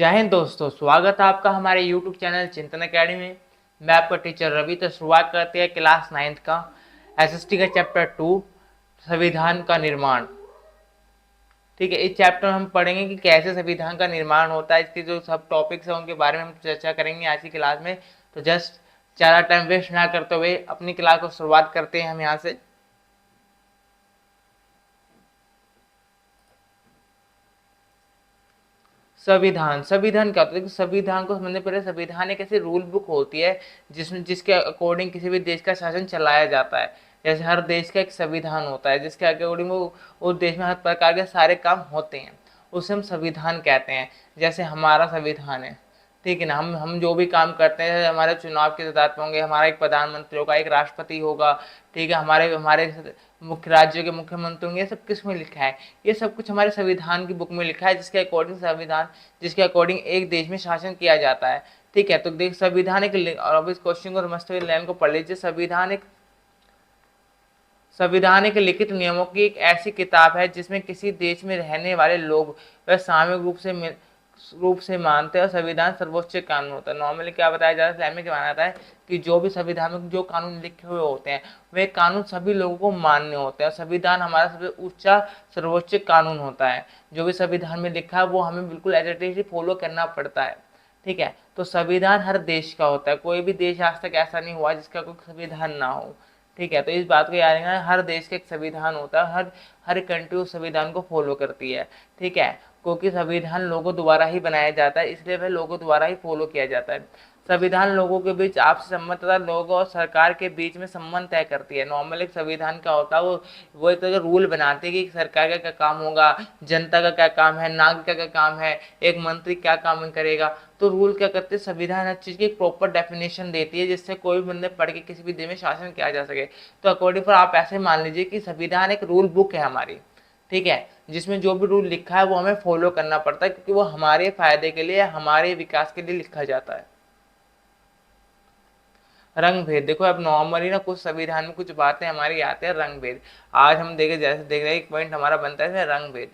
जय हिंद दोस्तों, स्वागत है आपका हमारे YouTube चैनल चिंतन अकेडमी में। मैं आपका टीचर रवि। तो शुरुआत करते हैं क्लास 9th का एसएसटी का चैप्टर 2 संविधान का निर्माण। ठीक है, इस चैप्टर में हम पढ़ेंगे कि कैसे संविधान का निर्माण होता है। इसके जो सब टॉपिक्स हैं उनके बारे में हम चर्चा करेंगे आज की क्लास में। तो जस्ट ज़्यादा टाइम वेस्ट ना करते हुए अपनी क्लास को शुरुआत करते हैं हम यहाँ से। संविधान क्या होता है? संविधान को समझने पहले संविधान एक ऐसी रूल बुक होती है जिसके अकॉर्डिंग किसी भी देश का शासन चलाया जाता है। जैसे हर देश का एक संविधान होता है जिसके अकॉर्डिंग वो उस देश में हर प्रकार के सारे काम होते हैं, उसे हम संविधान कहते हैं। जैसे हमारा संविधान है, ठीक है ना। हम जो भी काम करते हैं हमारे चुनाव के आधार पर होंगे, हमारा एक प्रधानमंत्री होगा, एक राष्ट्रपति होगा, ठीक है, हमारे हमारे मुख्य राज्यों के मुख्यमंत्री होंगे। ये सब किस में लिखा है? ये सब कुछ हमारे संविधान की बुक में लिखा है, जिसके अकॉर्डिंग संविधान जिसके अकॉर्डिंग एक देश में शासन किया जाता है। ठीक है, तो देख संविधान एक, और अब इस क्वेश्चन को समझते हुए लाइन को पढ़ लीजिए। संविधान एक लिखित नियमों की एक ऐसी किताब है जिसमें किसी देश में रहने वाले लोग वह सामूहिक रूप से मानते हैं और संविधान सर्वोच्च कानून होता है। नॉर्मली क्या बताया जाता है, इस्लाम में क्या माना जाता है कि जो भी संविधान में जो कानून लिखे हुए होते हैं वे कानून सभी लोगों को मान्य होते हैं। और संविधान हमारा सबसे ऊंचा सर्वोच्च कानून होता है। जो भी संविधान में लिखा है वो हमें बिल्कुल एज इट इज फॉलो करना पड़ता है। ठीक है, तो संविधान हर देश का होता है। कोई भी देश आज तक ऐसा नहीं हुआ जिसका कोई संविधान ना हो। ठीक है, तो इस बात को याद रखना, हर देश का एक संविधान होता है। हर हर कंट्री उस संविधान को फॉलो करती है। ठीक है, क्योंकि संविधान लोगों द्वारा ही बनाया जाता है, इसलिए वह लोगों द्वारा ही फॉलो किया जाता है। संविधान लोगों के बीच आपसी संबंध तथा लोगों और सरकार के बीच में संबंध तय करती है। नॉर्मल एक संविधान का होता है वो एक तरह का रूल बनाते हैं कि सरकार का क्या काम होगा, जनता का क्या काम है, नागरिक का क्या काम है, एक मंत्री क्या काम करेगा। तो रूल क्या करते हैं, संविधान हर चीज़ की एक प्रॉपर डेफिनेशन देती है जिससे कोई भी बंदे पढ़ के किसी भी देश में शासन किया जा सके। तो अकॉर्डिंग पर आप ऐसे मान लीजिए कि संविधान एक रूल बुक है हमारी। ठीक है, जिसमें जो भी रूल लिखा है वो हमें फॉलो करना पड़ता है, क्योंकि वो हमारे फायदे के लिए, हमारे विकास के लिए लिखा जाता है। रंग भेद देखो, अब नॉर्मली ना कुछ संविधान में कुछ बातें हमारी आते हैं रंग भेद। आज हम जैसे देख रहे हैं, एक पॉइंट हमारा बनता है रंग भेद।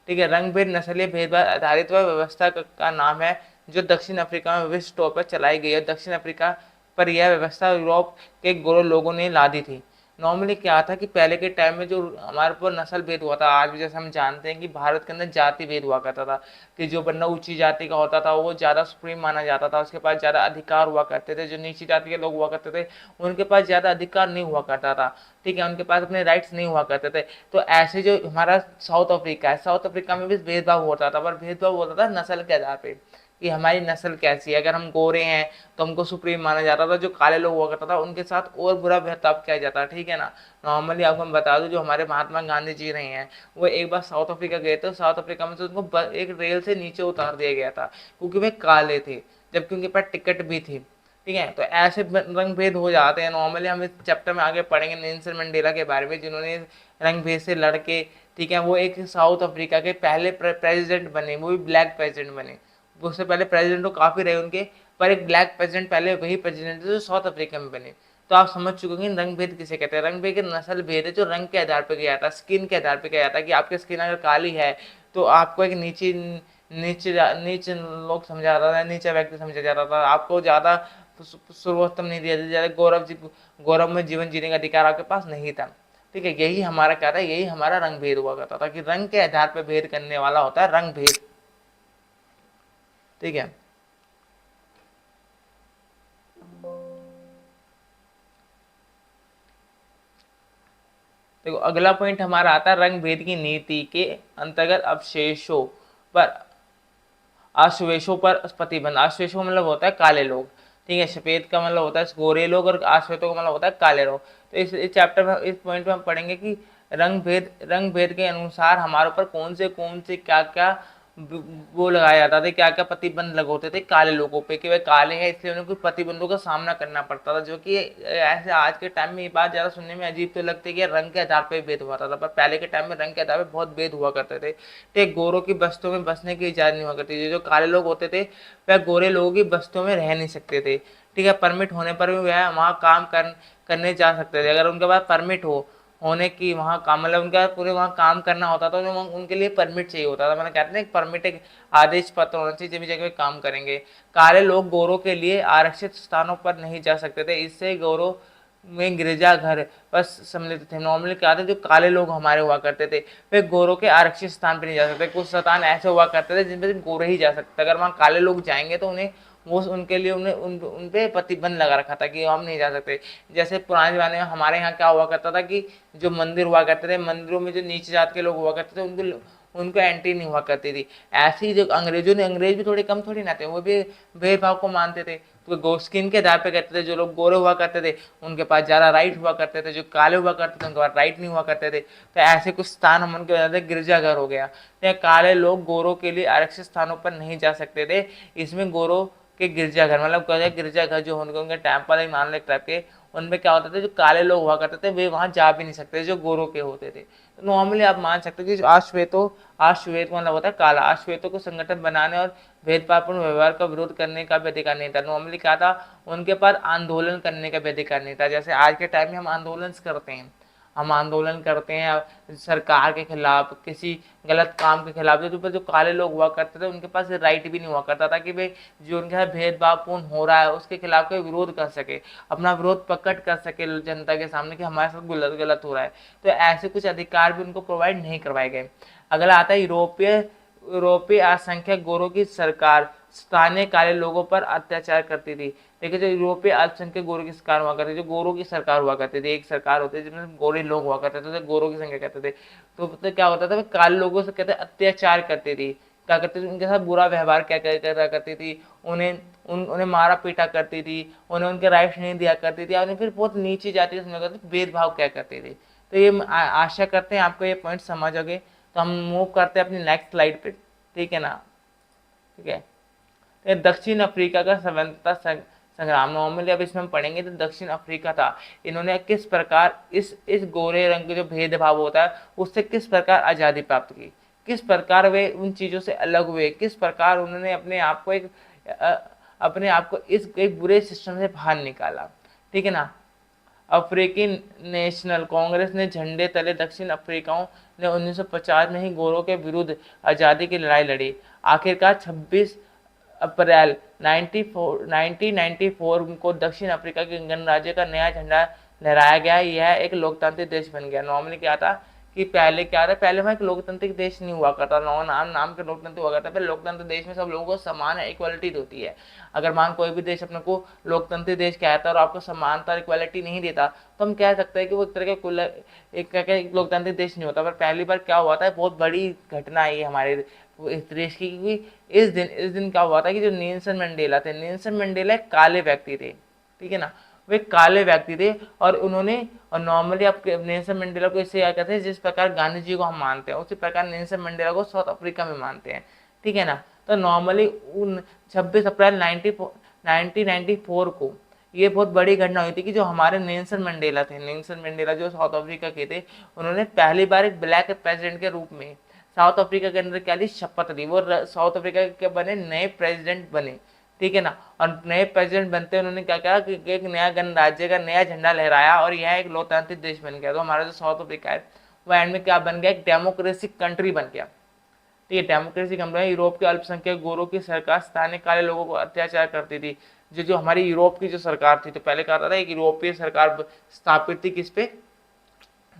ठीक है, रंग भेद नस्लीय भेदभाव आधारित व्यवस्था का नाम है जो दक्षिण अफ्रीका में विश्व स्टोर पर चलाई गई है। दक्षिण अफ्रीका पर यह व्यवस्था यूरोप के गोरे लोगों ने लादी थी। नॉर्मली क्या था कि पहले के टाइम में जो हमारे ऊपर नस्ल भेद हुआ था, आज भी जैसे हम जानते हैं कि भारत के अंदर जाति भेद हुआ करता था कि जो बंदा ऊंची जाति का होता था वो ज़्यादा सुप्रीम माना जाता था, उसके पास ज़्यादा अधिकार हुआ करते थे। जो नीची जाति के लोग हुआ करते थे उनके पास ज़्यादा अधिकार नहीं हुआ करता था। ठीक है, उनके पास अपने राइट्स नहीं हुआ करते थे। तो ऐसे जो हमारा साउथ अफ्रीका है, साउथ अफ्रीका में भी भेदभाव होता था, पर भेदभाव होता था नस्ल के आधार पर कि हमारी नस्ल कैसी है। अगर हम गोरे हैं तो हमको सुप्रीम माना जाता था, जो काले लोग हुआ करता था उनके साथ और बुरा बर्ताव किया जाता। ठीक है ना। नॉर्मली आपको मैं बता दूं, जो हमारे महात्मा गांधी जी रहे हैं वो एक बार साउथ अफ्रीका गए थे। साउथ अफ्रीका में से उनको एक रेल से नीचे उतार दिया गया था क्योंकि वे काले थे, जबकि उनके पास टिकट भी थी। ठीक है, तो ऐसे रंग भेद हो जाते हैं। नॉर्मली हम इस चैप्टर में आगे पढ़ेंगे नेल्सन मंडेला के बारे में, जिन्होंने रंग भेद से लड़के, ठीक है, वो एक साउथ अफ्रीका के पहले प्रेसिडेंट बने, वो भी ब्लैक प्रेसिडेंट बने। उससे पहले प्रेसिडेंट तो काफ़ी रहे उनके, पर एक ब्लैक प्रेसिडेंट पहले वही प्रेसिडेंट थे जो साउथ अफ्रीका में बने। तो आप समझ चुके हैं रंग भेद किसे कहते हैं। रंग भेद नस्ल भेद है जो रंग के आधार पर किया जाता है, स्किन के आधार पर किया जाता है कि आपकी स्किन अगर काली है तो आपको एक नीचे नीचे नीचे लोग समझा जाता था, नीचा व्यक्ति समझा जाता था, आपको ज़्यादा सर्वोत्तम नहीं दिया जाता, ज़्यादा गौरव में जीवन जीने का अधिकार आपके पास नहीं था। ठीक है, यही हमारा क्या था, यही हमारा रंग भेद हुआ करता था कि रंग के आधार पर भेद करने वाला होता है रंग भेद। ठीक है, देखो अगला पॉइंट हमारा आता है रंग भेद की नीति के अंतर्गत आश्वेशों पर प्रतिबंध। आश्वेशों मतलब होता है काले लोग। ठीक है, सफेद का मतलब होता है गोरे लोग और आश्वेतों का मतलब होता है काले लोग। तो इस चैप्टर में, इस पॉइंट में हम पढ़ेंगे कि रंग भेद के अनुसार हमारे ऊपर कौन से क्या क्या वो लगाया जाता था, क्या क्या प्रतिबंध लगे होते थे काले लोगों पे कि वे काले हैं इसलिए उन्हें कुछ प्रतिबंधों का सामना करना पड़ता था। जो कि ऐसे आज के टाइम में ये बात ज़्यादा सुनने में अजीब तो लगती है कि रंग के आधार पर भेद हुआ था, पर पहले के टाइम में रंग के आधार पर बहुत भेद हुआ करते थे। ठीक, गोरों की बस्तियों में बसने की इजाज़त नहीं हुआ करती थी। जो काले लोग होते थे वह गोरे लोगों की बस्तियों में रह नहीं सकते थे। ठीक है, परमिट होने पर भी वह वहाँ काम करने जा सकते थे, अगर उनके पास परमिट हो होने की वहाँ काम, मतलब उनका पूरे वहाँ काम करना होता था, तो उनके लिए परमिट चाहिए होता था। मतलब कहते हैं परमिट, एक आदेश पत्र होना चाहिए, जब भी जगह काम करेंगे। काले लोग गोरों के लिए आरक्षित स्थानों पर नहीं जा सकते थे, इससे गोरों में गिरजाघर बस सम्मिलित थे। नॉर्मली क्या था, जो काले लोग हमारे हुआ करते थे वे गोरों के आरक्षित स्थान पर नहीं जा सकते। कुछ स्थान ऐसे हुआ करते थे जिन पे गोरे ही जा सकते, अगर वहाँ काले लोग जाएंगे तो उन्हें वो उनके लिए उन्हें उन पे प्रतिबंध लगा रखा था कि हम नहीं जा सकते। जैसे पुराने जमाने में हमारे यहाँ क्या हुआ करता था कि जो मंदिर हुआ करते थे, मंदिरों में जो नीचे जात के लोग हुआ करते थे उनको उनको एंट्री नहीं हुआ करती थी। ऐसे ही जो अंग्रेजों ने, अंग्रेज भी थोड़े कम थोड़ी ना थे, वो भी भेदभाव को मानते थे, तो गो स्किन के आधार पे कहते थे। जो लोग गोरे हुआ करते थे उनके पास ज़्यादा राइट हुआ करते थे, जो काले हुआ करते थे उनके पास राइट नहीं हुआ करते थे। तो ऐसे कुछ स्थान हम उनके वजह से गिरजाघर हो गया। तो काले लोग गोरों के लिए आरक्षित स्थानों पर नहीं जा सकते थे। इसमें गोरों के गिरजाघर, मतलब गिरजाघर जो होंगे उनके टेम्पल ही मान लो एक टाइप के, उनमें क्या होता था, जो काले लोग हुआ करते थे वे वहां जा भी नहीं सकते जो गोरों के होते थे। तो नॉर्मली आप मान सकते हो कि आश्वेत मतलब होता है काला, आश्वेतों को संगठन बनाने और भेदभावपूर्ण व्यवहार का विरोध करने का भी अधिकार नहीं था। नॉर्मली क्या था, उनके पास आंदोलन करने का भी अधिकार नहीं था। जैसे आज के टाइम में हम आंदोलन करते हैं, हम आंदोलन करते हैं सरकार के खिलाफ, किसी गलत काम के खिलाफ, जो काले लोग हुआ करते थे उनके पास राइट भी नहीं हुआ करता था कि भाई जो उनके साथ भेदभावपूर्ण हो रहा है उसके खिलाफ कोई विरोध कर सके, अपना विरोध प्रकट कर सके जनता के सामने कि हमारे साथ गलत गलत हो रहा है। तो ऐसे कुछ अधिकार भी उनको प्रोवाइड नहीं करवाए गए। अगला आता है यूरोपीय यूरोपीय असंख्यक गोरों की सरकार स्थानीय काले लोगों पर अत्याचार करती थी। देखिए, जो यूरोपीय अल्पसंख्यक गोरों की सरकार हुआ करती थी, जो गोरों की सरकार हुआ करती थी, एक सरकार होती थी जिसमें गोरे लोग हुआ करते थे, तो गोरों की संख्या कहते थे। तो क्या होता था, काले लोगों से कहते अत्याचार करती थी, क्या करती थी, उनके साथ बुरा व्यवहार क्या करा करती थी, उन्हें मारा पीटा करती थी, उन्हें उनके राइट्स नहीं दिया करती थी, उन्हें फिर बहुत नीची जाति समझा करती थी, भेदभाव क्या करती थी। तो ये आशा करते हैं आपको ये पॉइंट समझ आ गए। तो हम मूव करते हैं अपनी नेक्स्ट स्लाइड पे, ठीक है ना। ठीक है, तो दक्षिण अफ्रीका का स्वतंत्रता संग्राम, नॉर्मली अब इसमें हम पढ़ेंगे तो दक्षिण अफ्रीका था। इन्होंने किस प्रकार इस गोरे रंग के जो भेदभाव होता है उससे किस प्रकार आज़ादी प्राप्त की, किस प्रकार वे उन चीज़ों से अलग हुए, किस प्रकार उन्होंने अपने आप को इस एक बुरे सिस्टम से बाहर निकाला। ठीक है ना। अफ्रीकी नेशनल कांग्रेस ने झंडे तले दक्षिण अफ्रीकाओं ने 1950 में ही गोरों के विरुद्ध आज़ादी की लड़ाई लड़ी। आखिरकार 26 अप्रैल 1994 को दक्षिण अफ्रीका के गणराज्य का नया झंडा लहराया गया। यह एक लोकतांत्रिक देश बन गया। नॉर्मली क्या था कि पहले क्या था, पहले वहाँ एक लोकतांत्रिक देश नहीं हुआ करता, नाम के लोकतंत्र हुआ करता। पहले लोकतंत्र देश में सब लोगों को समान इक्वालिटी होती है। अगर मान कोई भी देश अपने को लोकतांत्रिक देश कहता है और आपको समानता इक्वालिटी नहीं देता, तो हम कह सकते हैं कि वो एक तरह का एक लोकतांत्रिक देश नहीं होता। पर पहली बार क्या हुआ था, बहुत बड़ी घटना आई हमारे इस देश की, क्योंकि इस दिन क्या हुआ था कि जो नेल्सन मंडेला थे, नेल्सन मंडेला एक काले व्यक्ति थे, ठीक है ना, वे काले व्यक्ति थे। और उन्होंने, और नॉर्मली आप नेल्सन मंडेला को इससे क्या कहते हैं, जिस प्रकार गांधी जी को हम मानते हैं उसी प्रकार नेल्सन मंडेला को साउथ अफ्रीका में मानते हैं, ठीक है ना। तो नॉर्मली 26 अप्रैल 1994 को ये बहुत बड़ी घटना हुई थी कि जो हमारे नेल्सन मंडेला थे, नेल्सन मंडेला जो साउथ अफ्रीका के थे, उन्होंने पहली बार एक ब्लैक प्रेसिडेंट के रूप में साउथ अफ्रीका के अंदर क्या ली, शपथ ली। वो साउथ अफ्रीका के बने नए प्रेसिडेंट बने, ठीक है ना। और नए प्रेसिडेंट बनते उन्होंने क्या कहा कि एक नया गणराज्य का नया झंडा लहराया और यह एक लोकतांत्रिक देश बन गया। तो हमारा जो साउथ अफ्रीका है वो एंड में क्या बन गया, एक डेमोक्रेटिक कंट्री बन गया। ठीक है, डेमोक्रेसी कंट्री। यूरोप के अल्पसंख्यक गोरों की सरकार स्थानीय काले लोगों को अत्याचार करती थी। जो हमारी यूरोप की जो सरकार थी, तो पहले कहा था एक यूरोपीय सरकार स्थापित थी किस पे,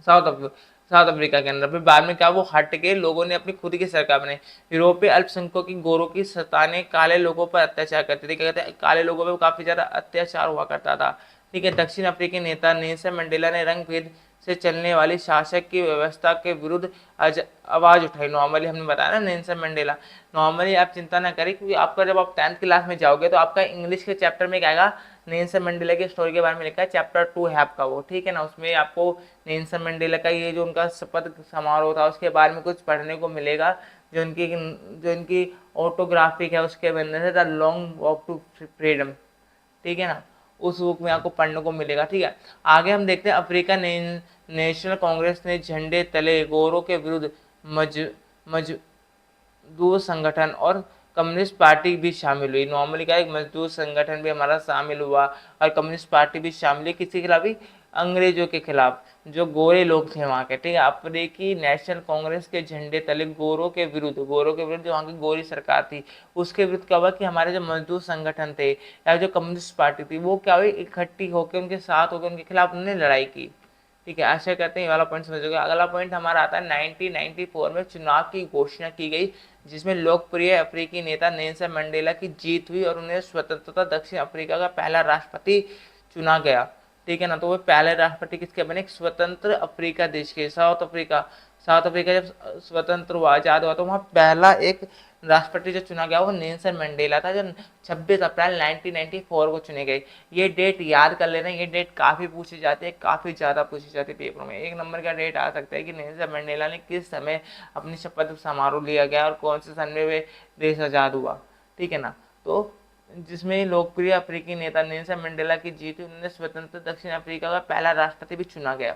साउथ अफ्रीका के अंदर। फिर बाद में क्या, वो हट के लोगों ने अपनी खुद की सरकार बनाई। यूरोपीय अल्पसंख्यकों की गोरों की सत्ताने काले लोगों पर अत्याचार करती थी। क्या कहते हैं, काले लोगों पर काफी ज्यादा अत्याचार हुआ करता था। ठीक है, दक्षिण अफ्रीकी नेता नेल्सन मंडेला ने रंग भेद से चलने वाली शासक की व्यवस्था के विरुद्ध आवाज उठाई। नॉर्मली हमने बताया ना नेल्सन मंडेला। नॉर्मली आप चिंता ना करें, क्योंकि आपका जब आप 10th क्लास में जाओगे तो आपका इंग्लिश के चैप्टर में क्या आएगा, नेल्सन मंडेला की स्टोरी के बारे में लिखा है, चैप्टर 2 है आपका वो, ठीक है ना। उसमें आपको नेल्सन मंडेला का ये जो उनका शपथ समारोह था उसके बारे में कुछ पढ़ने को मिलेगा। जो इनकी ऑटोग्राफिक है उसके बनने से, the long walk to freedom, ठीक है ना, उस बुक में आपको पढ़ने को मिलेगा। ठीक है, आगे हम देखते हैं अफ्रीकन नेशनल कांग्रेस ने झंडे तले गोरों के विरुद्ध मजदूर संगठन और कम्युनिस्ट पार्टी भी शामिल हुई। नॉर्मली क्या, एक मजदूर संगठन भी हमारा शामिल हुआ और कम्युनिस्ट पार्टी भी शामिल हुई, किसी के खिलाफ भी, अंग्रेजों के खिलाफ, जो गोरे लोग थे वहाँ के, ठीक है, अफ्रीकी नेशनल कांग्रेस के झंडे तले गोरों के विरुद्ध जो वहाँ की गोरी सरकार थी उसके विरुद्ध क्या हुआ कि हमारे जो मजदूर संगठन थे या जो कम्युनिस्ट पार्टी थी वो क्या हुई, इकट्ठी होकर उनके साथ होकर उनके खिलाफ उन्होंने लड़ाई की। ठीक है, आशा करते हैं ये वाला पॉइंट समझोगे। अगला पॉइंट हमारा आता है 1994 में चुनाव की घोषणा की गई, जिसमें लोकप्रिय अफ्रीकी नेता नेल्सन मंडेला की जीत हुई और उन्हें स्वतंत्रता दक्षिण अफ्रीका का पहला राष्ट्रपति चुना गया। ठीक है ना, तो वो पहले राष्ट्रपति किसके बने, एक स्वतंत्र अफ्रीका देश के, साउथ अफ्रीका जब स्वतंत्र हुआ, आजाद हुआ, तो वहाँ पहला एक राष्ट्रपति जो चुना गया वो नेल्सन मंडेला था, जो 26 अप्रैल 1994 को चुने गए। ये डेट याद कर लेना, ये डेट काफ़ी पूछी जाती है, काफ़ी ज़्यादा पूछी जाती है पेपरों में। एक नंबर का डेट आ सकता है कि नेल्सन मंडेला ने किस समय अपनी शपथ समारोह लिया गया और कौन से सन में वे देश आज़ाद हुआ। ठीक है ना, तो जिसमें लोकप्रिय अफ्रीकी नेता नेल्सन मंडेला की जीत हुई, उन्हें स्वतंत्र दक्षिण अफ्रीका का पहला राष्ट्रपति भी चुना गया।